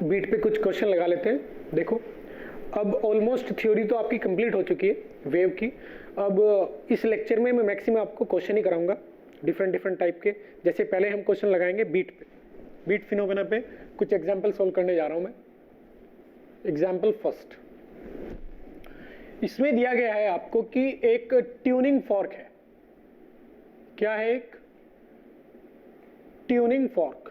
Beat पे कुछ question लगा लेते हैं। देखो अब ऑलमोस्ट थ्योरी तो आपकी कंप्लीट हो चुकी है वेव की। अब इस लेक्चर में मैं मैक्सिमम आपको क्वेश्चन ही कराऊंगा डिफरेंट टाइप के। जैसे पहले हम क्वेश्चन लगाएंगे बीट पे, बीट फिनोमेना पे कुछ एग्जाम्पल सोल्व करने जा रहा हूं मैं। एग्जाम्पल फर्स्ट, इसमें दिया गया है आपको कि एक ट्यूनिंग फॉर्क है। क्या है? एक ट्यूनिंग फॉर्क।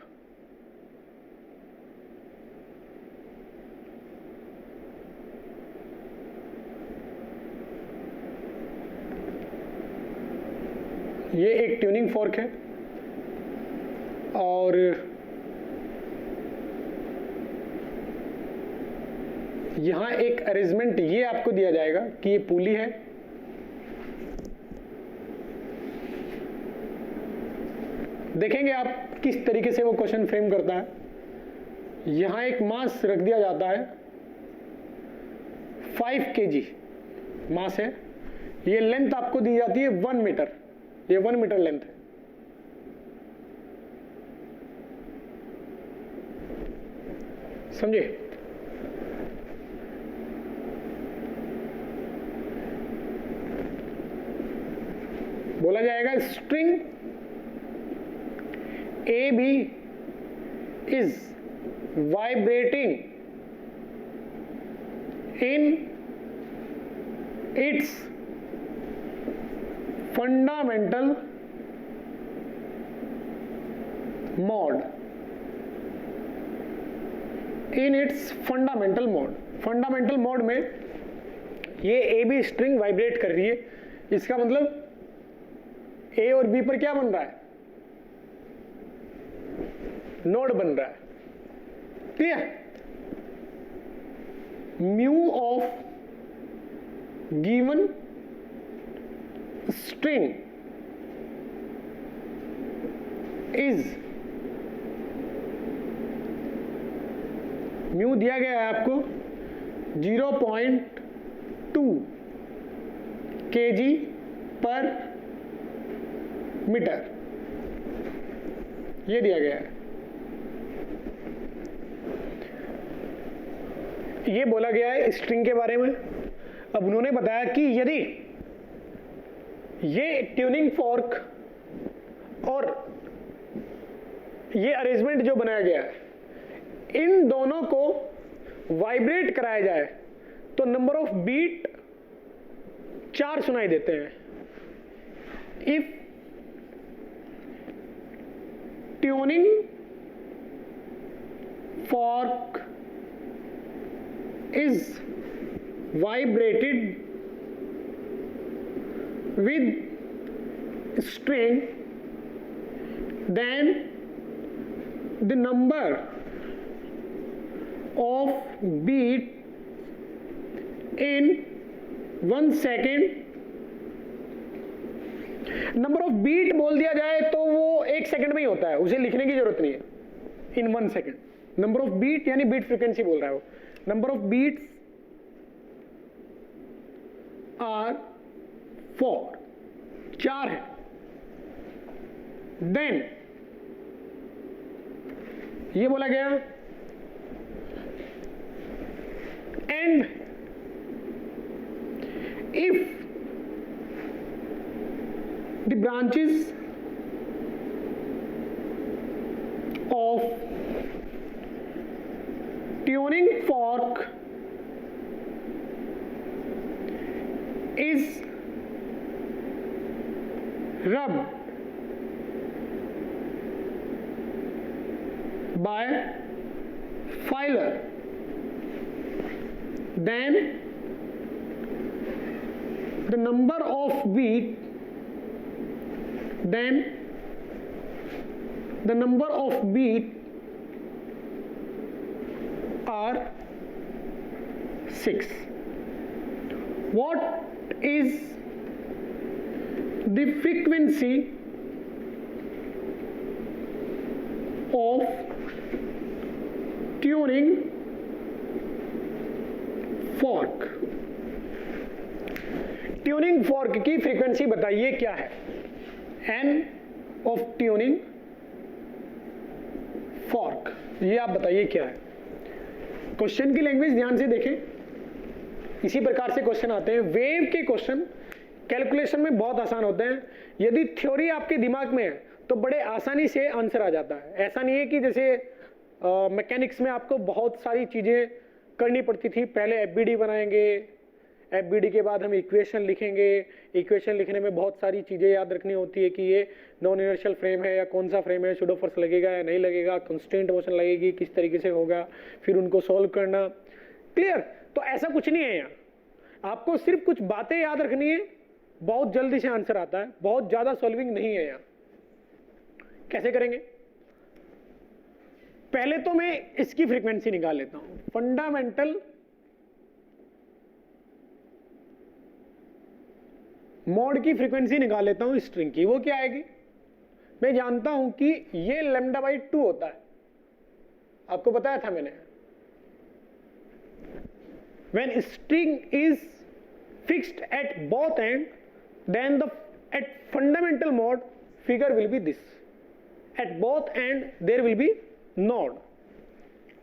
ये एक ट्यूनिंग फॉर्क है और यहां एक अरेंजमेंट ये आपको दिया जाएगा कि ये पुली है, देखेंगे आप किस तरीके से वो क्वेश्चन फ्रेम करता है। यहां एक मास रख दिया जाता है 5 kg मास है। ये लेंथ आपको दी जाती है 1 मीटर, ये 1 मीटर लेंथ है। समझे? बोला जाएगा string A B is vibrating in its fundamental mode, in its fundamental mode. Fundamental mode में ये ए बी स्ट्रिंग वाइब्रेट कर रही है। इसका मतलब ए और बी पर क्या बन रहा है? नोड बन रहा है। Clear? Mu of given string is, mu दिया गया है आपको 0.2 kg पर मीटर, ये दिया गया है। ये बोला गया है स्ट्रिंग के बारे में। अब उन्होंने बताया कि यदि ये ट्यूनिंग फॉर्क और ये अरेंजमेंट जो बनाया गया है, इन दोनों को वाइब्रेट कराया जाए तो नंबर ऑफ बीट 4 सुनाई देते हैं। If tuning fork is vibrated with string, then the number of beat in 1 second, number of beat बोल दिया जाए तो वो 1 सेकंड में ही होता है, उसे लिखने की जरूरत नहीं है। इन 1 सेकंड नंबर ऑफ बीट यानी बीट फ्रीक्वेंसी बोल रहा है वो। नंबर ऑफ बीट्स आर 4 है। देन ये बोला गया and if the branches of tuning fork is rubbed by filer, then the number of beat, then the number of beat are 6. What is the frequency of tuning fork? Tuning fork की frequency बताइए क्या है? N of tuning fork, ये आप बताइए क्या है? Question की लैंग्वेज ध्यान से देखें, इसी प्रकार से क्वेश्चन आते हैं। वेव के क्वेश्चन कैलकुलेशन में बहुत आसान होते हैं। यदि थ्योरी आपके दिमाग में है तो बड़े आसानी से आंसर आ जाता है। ऐसा नहीं है कि जैसे मैकेनिक्स में आपको बहुत सारी चीजें करनी पड़ती थी। पहले एफबीडी बनाएंगे, एफबीडी के बाद हम इक्वेशन लिखेंगे, इक्वेशन लिखने में बहुत सारी चीजें याद रखनी होती है कि ये नॉन इनर्शियल फ्रेम है या कौन सा फ्रेम है, सूडो फोर्स लगेगा या नहीं लगेगा, कंस्ट्रेंट मोशन लगेगी, किस तरीके से होगा, फिर उनको सॉल्व करना। क्लियर? तो ऐसा कुछ नहीं है यहाँ, आपको सिर्फ कुछ बातें याद रखनी है, बहुत जल्दी से आंसर आता है, बहुत ज्यादा सॉल्विंग नहीं है यहाँ। कैसे करेंगे? पहले तो मैं इसकी फ्रीक्वेंसी निकाल लेता हूं, फंडामेंटल मोड की फ्रीक्वेंसी निकाल लेता हूं स्ट्रिंग की। वो क्या आएगी? मैं जानता हूं कि ये λ/2 होता है, आपको बताया था मैंने। When string is fixed at both ends, then at fundamental mode figure will be this. At both ends there will be node.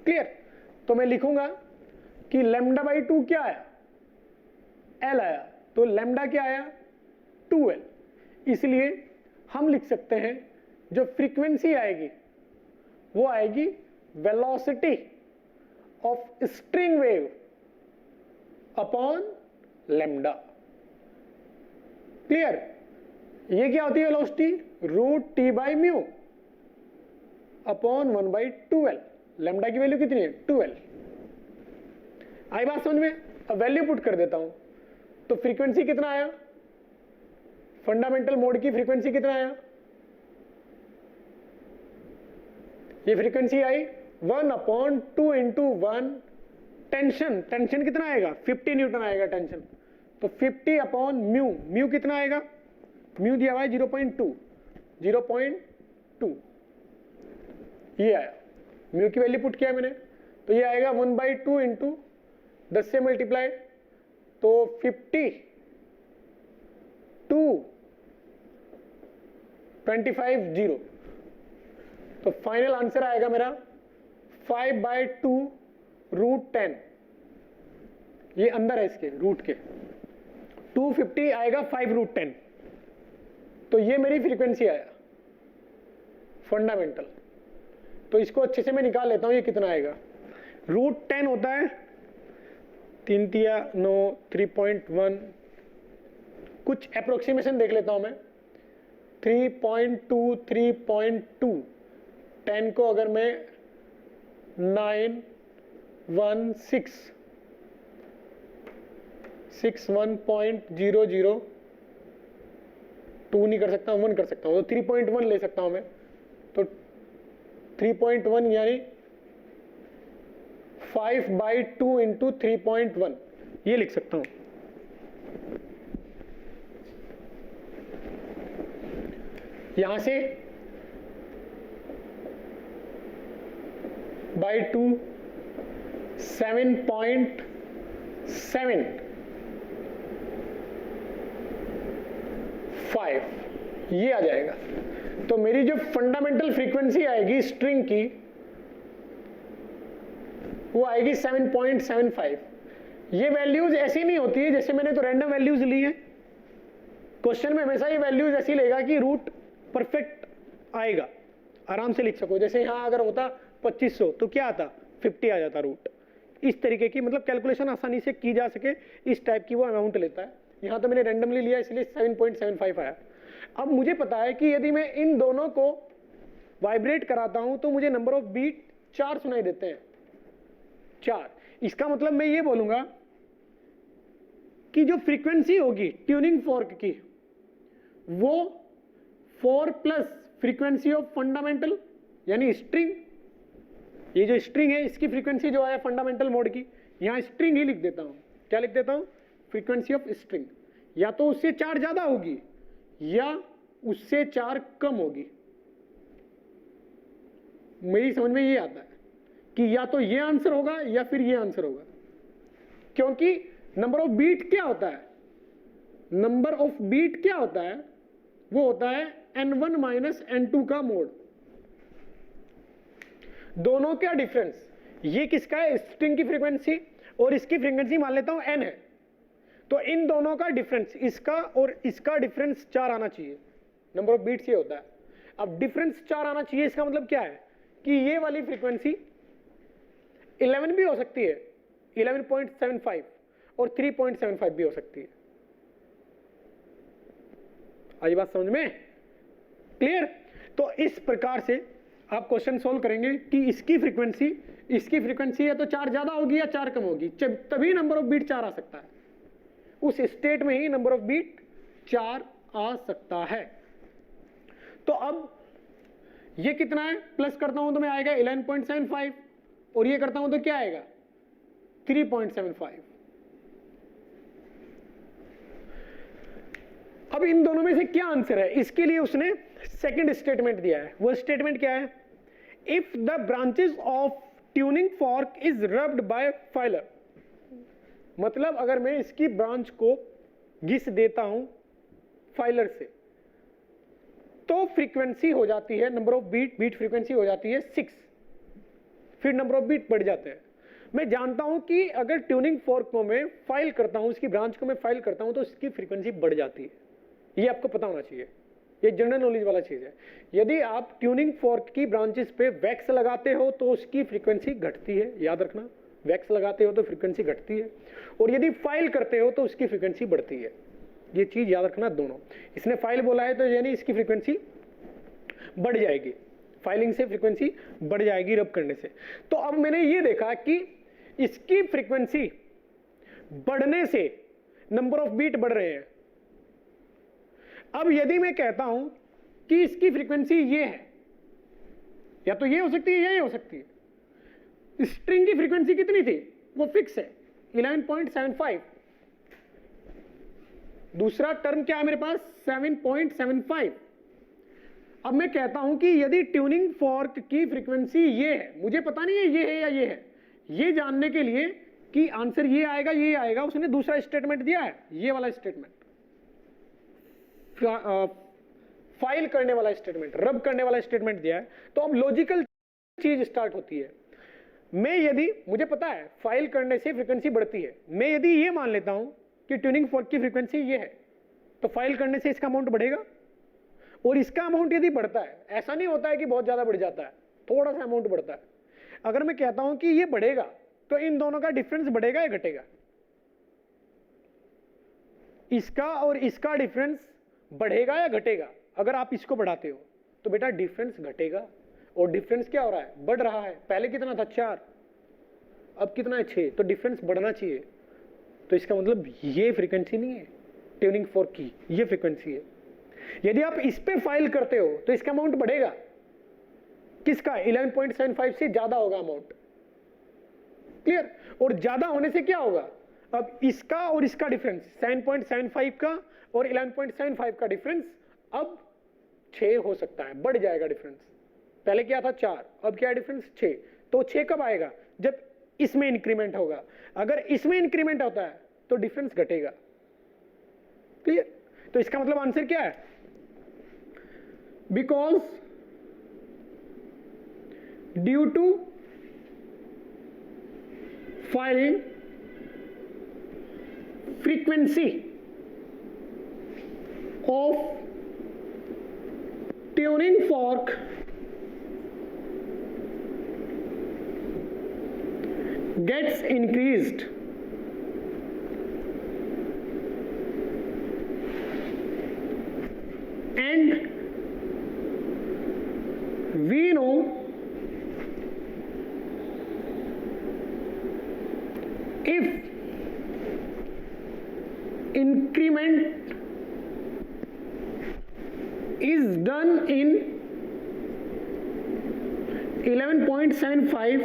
Clear? तो मैं लिखूंगा कि λ/2 क्या आया? L आया, तो लैम्डा क्या आया? 2L। इसलिए हम लिख सकते हैं जो फ्रीक्वेंसी आएगी वो आएगी velocity of string wave upon lambda. Clear? ये क्या होती है velocity? √T/μ upon 1/2L। Lambda की वैल्यू कितनी है? 2L। आई बात समझ में? अब वैल्यू पुट कर देता हूं, तो फ्रीक्वेंसी कितना आया? फंडामेंटल मोड की फ्रीक्वेंसी कितना आया? ये फ्रीक्वेंसी आई 1/2 इंटू 1। टेंशन, टेंशन कितना आएगा? 50 न्यूटन आएगा टेंशन, तो 50/μ। म्यू कितना आएगा? म्यू दिया हुआ है 0.2, 0.2 ये आया। म्यू की वैल्यू पुट किया मैंने, तो ये आएगा 1/2 इंटू 10 से मल्टीप्लाई, तो 50 2 25 0। तो फाइनल आंसर आएगा मेरा 5/2 √10। ये अंदर है इसके रूट के, 250 आएगा 5√10। तो ये मेरी फ्रीक्वेंसी आया फंडामेंटल। तो इसको अच्छे से मैं निकाल लेता हूं, ये कितना आएगा? √10 होता है 3 तिया 9, 3.1, कुछ अप्रोक्सीमेशन देख लेता हूं मैं। 3.2, 3.2, 10 को अगर मैं 9, 1, 6, 1.00, 2 नहीं कर सकता, 1 कर सकता हूं, तो 3.1 ले सकता हूं मैं। तो 3.1 यानी 5/2 इंटू 3.1 ये लिख सकता हूं। यहां से बाई 2 7.75 ये आ जाएगा। तो मेरी जो फंडामेंटल फ्रीक्वेंसी आएगी स्ट्रिंग की वो आएगी 7.75। ये वैल्यूज ऐसी नहीं होती है जैसे मैंने तो रैंडम वैल्यूज ली है। क्वेश्चन में हमेशा ये वैल्यूज ऐसी लेगा कि रूट परफेक्ट आएगा, आराम से लिख सको। जैसे यहां अगर होता 2500 तो क्या आता? 50 आ जाता रूट। इस तरीके की मतलब कैलकुलेशन आसानी से की जा सके, इस टाइप की वो अमाउंट लेता है। यहां तो मैंने रैंडमली लिया इसलिए 7.75 आया। अब मुझे पता है कि यदि मैं इन दोनों को वाइब्रेट कराता हूं तो मुझे नंबर ऑफ बीट 4 सुनाई देते हैं, 4। इसका मतलब मैं ये बोलूंगा कि जो फ्रीक्वेंसी होगी ट्यूनिंग फॉर्क की वो 4 प्लस फ्रीक्वेंसी ऑफ फंडामेंटल यानी स्ट्रिंग। ये जो स्ट्रिंग है इसकी फ्रीक्वेंसी जो है फंडामेंटल मोड की, यहां स्ट्रिंग ही लिख देता हूं। क्या लिख देता हूं? Frequency of string. या तो उससे 4 ज्यादा होगी या उससे 4 कम होगी। मेरी समझ में ये आता है कि या तो ये आंसर होगा या फिर ये आंसर होगा, क्योंकि नंबर ऑफ बीट क्या होता है? नंबर ऑफ बीट क्या होता है? वो होता है n1 माइनस n2 का मोड। दोनों क्या डिफरेंस? ये किसका है, स्ट्रिंग की फ्रीक्वेंसी, और इसकी फ्रीक्वेंसी मान लेता हूं n है, तो इन दोनों का डिफरेंस, इसका और इसका डिफरेंस 4 आना चाहिए, नंबर ऑफ बीट्स ये होता है। अब डिफरेंस 4 आना चाहिए, इसका मतलब क्या है कि ये वाली फ्रीक्वेंसी 11 भी हो सकती है, 11.75 और 3.75 भी हो सकती है। आई बात समझ में, क्लियर? तो इस प्रकार से आप क्वेश्चन सोल्व करेंगे कि इसकी फ्रीक्वेंसी है तो 4 ज्यादा होगी या 4 कम होगी, तभी नंबर ऑफ बीट 4 आ सकता है, उस स्टेट में ही नंबर ऑफ बीट 4 आ सकता है। तो अब ये कितना है, प्लस करता हूं तो मैं आएगा 11.75 और ये करता हूं तो क्या आएगा 3.75। अब इन दोनों में से क्या आंसर है, इसके लिए उसने सेकंड स्टेटमेंट दिया है। वो स्टेटमेंट क्या है, if the branches of tuning fork is rubbed by filer, मतलब अगर मैं इसकी ब्रांच को घिस देता हूं फाइलर से तो फ्रीक्वेंसी हो जाती है, नंबर ऑफ बीट फ्रीक्वेंसी हो जाती है 6, फिर नंबर ऑफ बीट बढ़ जाते हैं। मैं जानता हूं कि अगर ट्यूनिंग फॉर्क को मैं फाइल करता हूं, इसकी ब्रांच को मैं फाइल करता हूं तो इसकी फ्रीक्वेंसी बढ़ जाती है, ये आपको पता होना चाहिए, ये जनरल नॉलेज वाला चीज है। यदि आप ट्यूनिंग फॉर्क की ब्रांचेस पे वैक्स लगाते हो तो उसकी फ्रीक्वेंसी घटती है, याद रखना, वैक्स लगाते हो तो फ्रीक्वेंसी घटती है, और यदि फाइल करते हो तो उसकी फ्रीक्वेंसी बढ़ती है, ये चीज याद रखना दोनों। इसने फाइल बोला है तो यानी इसकी फ्रीक्वेंसी बढ़ जाएगी, फाइलिंग से फ्रीक्वेंसी बढ़ जाएगी रब करने से। तो अब मैंने ये देखा कि इसकी फ्रीक्वेंसी बढ़ने से नंबर ऑफ बीट बढ़ रहे हैं। अब यदि मैं कहता हूं कि इसकी फ्रीक्वेंसी ये है, या तो ये हो सकती है या ये हो सकती है। स्ट्रिंग की फ्रीक्वेंसी कितनी थी, वो फिक्स है 11.75, दूसरा टर्म क्या है मेरे पास 7.75। अब मैं कहता हूं कि यदि ट्यूनिंग फॉर्क की फ्रीक्वेंसी ये है, मुझे पता नहीं है ये है या ये है, ये जानने के लिए कि आंसर ये आएगा ये आएगा, उसने दूसरा स्टेटमेंट दिया है, ये वाला स्टेटमेंट, फाइल करने वाला स्टेटमेंट, रब करने वाला स्टेटमेंट दिया है। तो अब लॉजिकल चीज स्टार्ट होती है। मैं यदि, मुझे पता है फाइल करने से फ्रीक्वेंसी बढ़ती है, मैं यदि ये मान लेता हूं कि ट्यूनिंग फॉर्क की फ्रीक्वेंसी ये है तो फाइल करने से इसका अमाउंट बढ़ेगा, और इसका अमाउंट यदि बढ़ता है, ऐसा नहीं होता है कि बहुत ज्यादा बढ़ जाता है, थोड़ा सा अमाउंट बढ़ता है। अगर मैं कहता हूं कि ये बढ़ेगा तो इन दोनों का डिफरेंस बढ़ेगा या घटेगा, इसका और इसका डिफरेंस बढ़ेगा या घटेगा। अगर आप इसको बढ़ाते हो तो बेटा डिफरेंस घटेगा, और डिफरेंस क्या हो रहा है, बढ़ रहा है। पहले कितना था 4, अब कितना है 6, तो डिफरेंस बढ़ना चाहिए। तो इसका मतलब ये फ्रीक्वेंसी नहीं है ट्यूनिंग फॉर्क की, ये फ्रीक्वेंसी है। यदि आप इस पे फाइल करते हो तो इसका अमाउंट बढ़ेगा, किसका 11.75 से ज्यादा होगा अमाउंट, क्लियर। और ज्यादा होने से क्या होगा, अब इसका और इसका डिफरेंस 7.75 का और 11.75 का डिफरेंस अब 6 हो सकता है, बढ़ जाएगा डिफरेंस। पहले क्या था 4, अब क्या डिफरेंस 6, तो 6 कब आएगा, जब इसमें इंक्रीमेंट होगा। अगर इसमें इंक्रीमेंट होता है तो डिफरेंस घटेगा, क्लियर। तो इसका मतलब आंसर क्या है, because due to filing frequency of tuning fork gets increased and we know if increment is done in 11.75,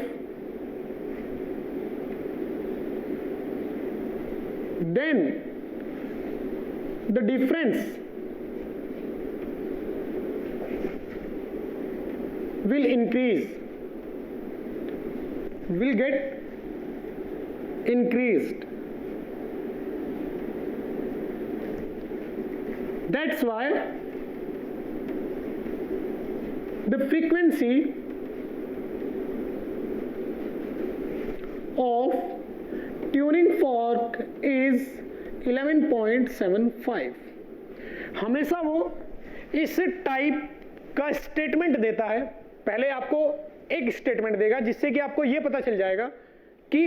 then the difference will increase, will get increased. That's why the frequency of tuning fork is 11.75। हमेशा वो इस type का statement देता है। पहले आपको एक statement देगा जिससे कि आपको यह पता चल जाएगा कि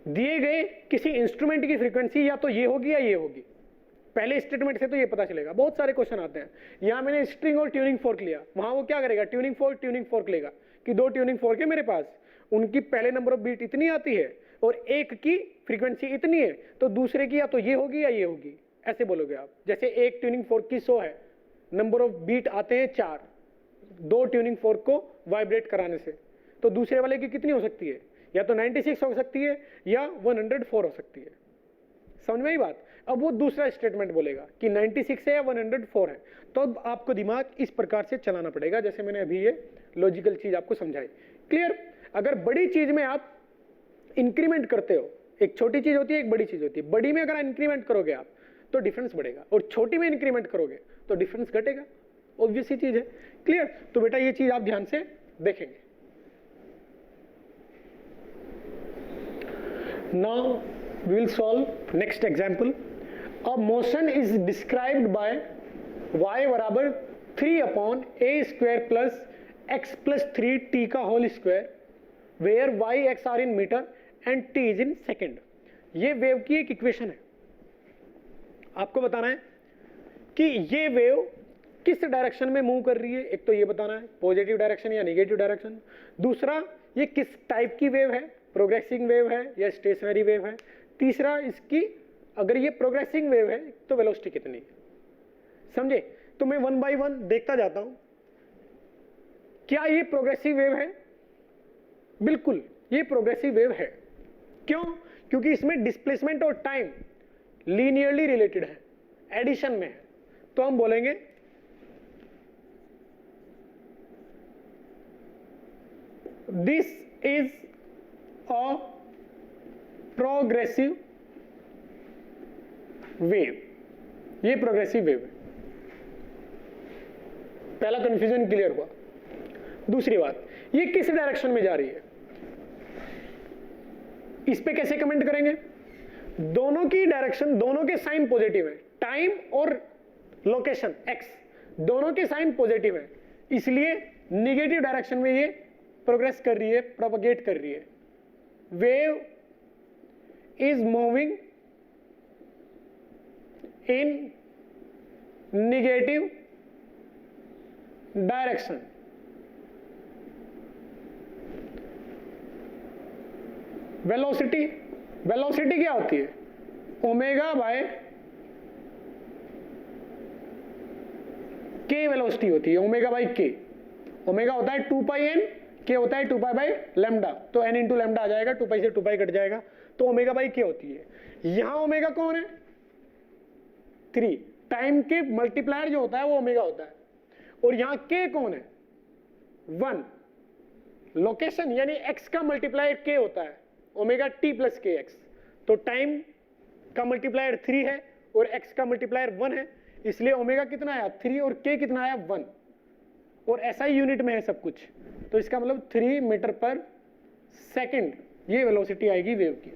दिए गए किसी इंस्ट्रूमेंट की फ्रीक्वेंसी या तो ये होगी या ये होगी। पहले स्टेटमेंट से तो ये पता चलेगा। बहुत सारे क्वेश्चन आते हैं, यहां मैंने स्ट्रिंग और ट्यूनिंग फोर्क लिया, वहां वो क्या करेगा, ट्यूनिंग फोर्क लेगा कि दो ट्यूनिंग फोर्क है मेरे पास, उनकी पहले नंबर ऑफ बीट इतनी आती है और एक की फ्रीक्वेंसी इतनी है, तो दूसरे की या तो ये होगी या ये होगी, ऐसे बोलोगे आप। जैसे एक ट्यूनिंग फोर्क की 100 है, नंबर ऑफ बीट आते हैं 4, दो ट्यूनिंग फोर्क को वाइब्रेट कराने से, तो दूसरे वाले की कितनी हो सकती है, या तो 96 हो सकती है या 104 हो सकती है। समझ में आई बात। अब वो दूसरा स्टेटमेंट बोलेगा कि 96 है या 104 है, तो अब आपको दिमाग इस प्रकार से चलाना पड़ेगा जैसे मैंने अभी ये लॉजिकल चीज आपको समझाई। क्लियर। अगर बड़ी चीज में आप इंक्रीमेंट करते हो, एक छोटी चीज होती है एक बड़ी चीज होती है, बड़ी में अगर इंक्रीमेंट करोगे आप तो डिफरेंस बढ़ेगा, और छोटी में इंक्रीमेंट करोगे तो डिफरेंस घटेगा। ऑब्वियस ही चीज है। क्लियर। तो बेटा ये चीज आप ध्यान से देखेंगे। Now we will solve next example. A motion is described by y बराबर 3 upon a square plus x plus 3 t का whole square, where y x are in meter and t is in second. ये wave की एक equation है। आपको बताना है कि ये वेव किस डायरेक्शन में मूव कर रही है, एक तो ये बताना है पॉजिटिव डायरेक्शन या नेगेटिव डायरेक्शन, दूसरा ये किस टाइप की वेव है, प्रोग्रेसिंग वेव है या स्टेशनरी वेव है, तीसरा इसकी अगर ये प्रोग्रेसिंग वेव है तो वेलोसिटी कितनी है। समझे। तो मैं 1 बाय 1 देखता जाता हूं। क्या ये प्रोग्रेसिव वेव है? बिल्कुल ये प्रोग्रेसिव वेव है। क्यों? क्योंकि इसमें डिस्प्लेसमेंट और टाइम लीनियरली रिलेटेड है, एडिशन में है। तो हम बोलेंगे this is a progressive wave. ये प्रोग्रेसिव वेव है। पहला कंफ्यूजन क्लियर हुआ। दूसरी बात, ये किस डायरेक्शन में जा रही है, इस पे कैसे कमेंट करेंगे। दोनों की डायरेक्शन, दोनों के साइन पॉजिटिव है, टाइम और लोकेशन x दोनों के साइन पॉजिटिव है, इसलिए निगेटिव डायरेक्शन में ये प्रोग्रेस कर रही है, प्रोपगेट कर रही है। Wave is moving in negative direction. Velocity, velocity क्या होती है, ओमेगा बाय के वेलोसिटी होती है, ओमेगा बाय के। ओमेगा होता है 2 पाई एन, के होता है 2 पाई बाय लैम्डा, तो एन इंटू लैम्डा आ जाएगा, 2 पाई से 2 पाई कट जाएगा, तो ओमेगा बाई के होती है। यहां ओमेगा कौन है, 3, टाइम के मल्टीप्लायर जो होता है वो ओमेगा होता है, और यहां के कौन है, 1, लोकेशन यानी x का मल्टीप्लायर के होता है, ओमेगा टी प्लस के एक्स, तो टाइम का मल्टीप्लायर 3 है और x का मल्टीप्लायर 1 है, इसलिए ओमेगा कितना आया 3 और k कितना आया 1, और ऐसा ही यूनिट में है सब कुछ, तो इसका मतलब 3 मीटर पर सेकेंड ये वेलोसिटी आएगी वेव की।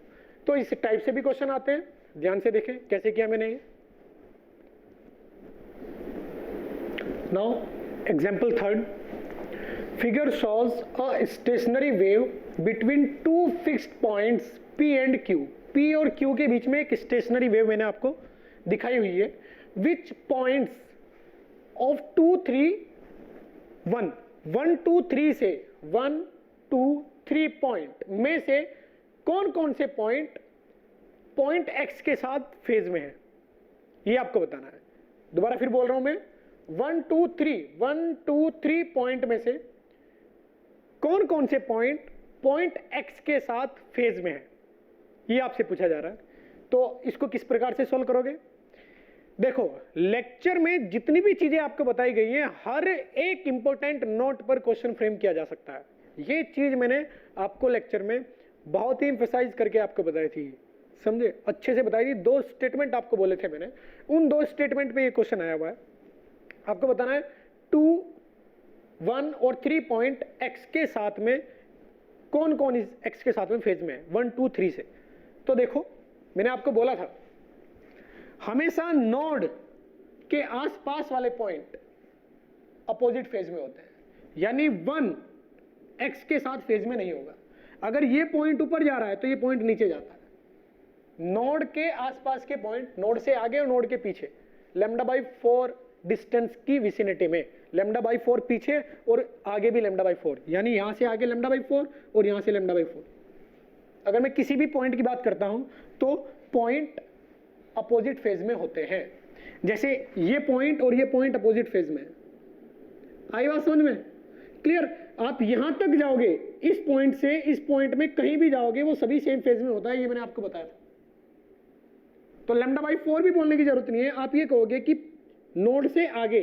तो इस टाइप से भी क्वेश्चन आते हैं, ध्यान से देखें कैसे किया मैंने ये। Now example third, figure shows a stationary wave between 2 fixed points P and Q। P और Q के बीच में एक स्टेशनरी वेव मैंने आपको दिखाई हुई है। विच पॉइंट्स ऑफ 2, 3, 1, 1, 2, 3 से 1, 2, 3 पॉइंट में से कौन कौन से पॉइंट x के साथ फेज में है, ये आपको बताना है। दोबारा फिर बोल रहा हूं मैं, 1, 2, 3 पॉइंट में से कौन कौन से पॉइंट x के साथ फेज में है, ये आपसे पूछा जा रहा है। तो इसको किस प्रकार से सॉल्व करोगे। देखो लेक्चर में जितनी भी चीजें आपको बताई गई हैं, हर एक इंपॉर्टेंट नोट पर क्वेश्चन फ्रेम किया जा सकता है। ये चीज मैंने आपको लेक्चर में बहुत ही एम्फसाइज करके आपको बताई थी, समझे, अच्छे से बताई थी। 2 स्टेटमेंट आपको बोले थे मैंने, उन 2 स्टेटमेंट पे ये क्वेश्चन आया हुआ है। आपको बताना है 2, 1 और 3 पॉइंट x के साथ में कौन कौन इस x के साथ में फेज में है 1 2 3 से। तो देखो मैंने आपको बोला था हमेशा नोड के आसपास वाले पॉइंट अपोजिट फेज में होते हैं, यानी 1 x के साथ फेज में नहीं होगा। अगर ये पॉइंट ऊपर जा रहा है तो ये पॉइंट नीचे जाता है। नोड के आसपास के पॉइंट, नोड से आगे और नोड के पीछे λ/4 डिस्टेंस की विसिनिटी में, λ/4 पीछे और आगे भी λ/4, यानी यहां से आगे λ/4 और यहां से λ/4। अगर मैं किसी भी पॉइंट की बात करता हूं तो पॉइंट अपोजिट फेज में होते हैं। जैसे ये पॉइंट और ये पॉइंट अपोजिट फेज में है। आई बात समझ में? क्लियर? आप यहां तक जाओगे, इस पॉइंट से इस पॉइंट में कहीं भी जाओगे वो सभी सेम फेज में होता है, ये मैंने आपको बताया था। तो λ/4 भी बोलने की जरूरत नहीं है, आप ये कहोगे कि नोड से आगे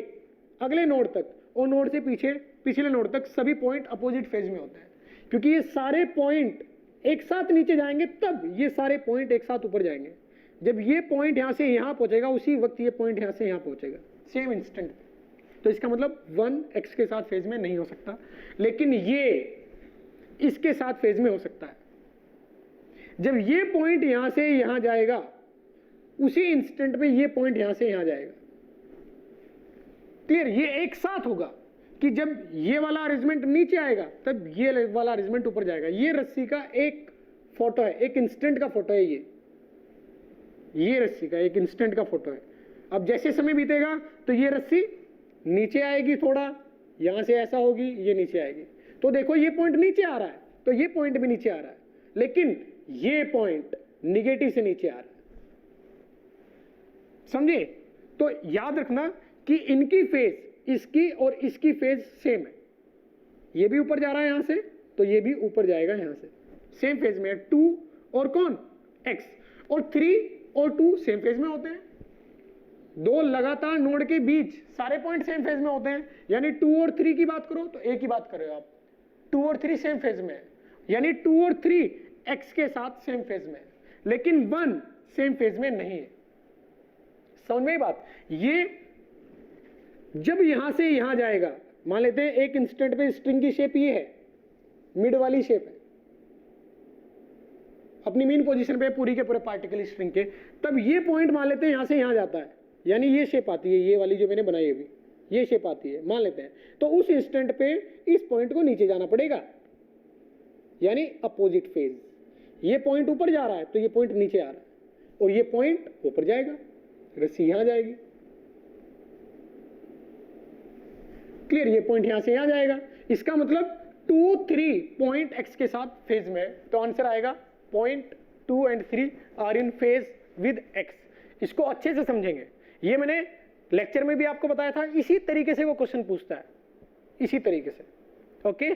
अगले नोड तक और नोड से पीछे पिछले नोड तक सभी पॉइंट अपोजिट फेज में होते हैं, क्योंकि ये सारे पॉइंट एक साथ नीचे जाएंगे तब ये सारे पॉइंट एक साथ ऊपर जाएंगे। जब ये पॉइंट यहां से यहां पहुंचेगा उसी वक्त ये पॉइंट यहां से यहां पहुंचेगा, सेम इंस्टेंट। तो इसका मतलब 1 x के साथ फेज में नहीं हो सकता, लेकिन ये इसके साथ फेज में हो सकता है। जब ये पॉइंट यहां से यहां जाएगा उसी इंस्टेंट पे ये पॉइंट यहां से यहां जाएगा। क्लियर? ये एक साथ होगा कि जब ये वाला अरेंजमेंट नीचे आएगा तब ये वाला अरेंजमेंट ऊपर जाएगा। ये रस्सी का एक फोटो है, एक इंस्टेंट का फोटो है ये रस्सी का एक इंस्टेंट का फोटो है। अब जैसे समय बीतेगा तो ये रस्सी नीचे आएगी, थोड़ा यहां से ऐसा होगी, ये नीचे आएगी। तो देखो ये पॉइंट नीचे आ रहा है तो ये पॉइंट भी नीचे आ रहा है, लेकिन ये पॉइंट निगेटिव से नीचे आ रहा है। समझे? तो याद रखना कि इनकी फेज, इसकी और इसकी फेज सेम है। ये भी ऊपर जा रहा है यहां से तो ये भी ऊपर जाएगा यहां से, सेम फेज में है। 2 और कौन? x, और 3 और 2 सेम फेज में होते हैं। दो लगातार नोड के बीच सारे पॉइंट सेम फेज में होते हैं, यानी 2 और 3 की बात करो तो एक ही बात कर रहे हो आप। 2 और 3 सेम फेज में है, यानी 2 और 3 x के साथ सेम फेज में है, लेकिन 1 सेम फेज में नहीं है। समझ में बात? ये जब यहां से यहां जाएगा, मान लेते हैं एक इंस्टेंट पे स्ट्रिंग की शेप ये है, मिड वाली शेप है, अपनी मेन पोजीशन पे पूरी के पूरे पार्टिकल स्ट्रिंग के, तब ये पॉइंट मान लेते हैं यहां से यहां जाता है, यानी ये शेप आती है, ये वाली जो मैंने बनाई है अभी, ये शेप आती है मान लेते हैं। तो उस इंस्टेंट पे इस पॉइंट को नीचे जाना पड़ेगा, यानी अपोजिट फेज। ये पॉइंट ऊपर जा रहा है तो ये पॉइंट नीचे आ रहा है, और ये पॉइंट ऊपर जाएगा, रस्सी यहां जाएगी। क्लियर? ये पॉइंट यहां से यहां जाएगा, इसका मतलब 2 3 पॉइंट x के साथ फेज में है। तो आंसर आएगा point 2 and 3 are in phase with x। इसको अच्छे से समझेंगे, ये मैंने लेक्चर में भी आपको बताया था, इसी तरीके से वो क्वेश्चन पूछता है, इसी तरीके से। ओके।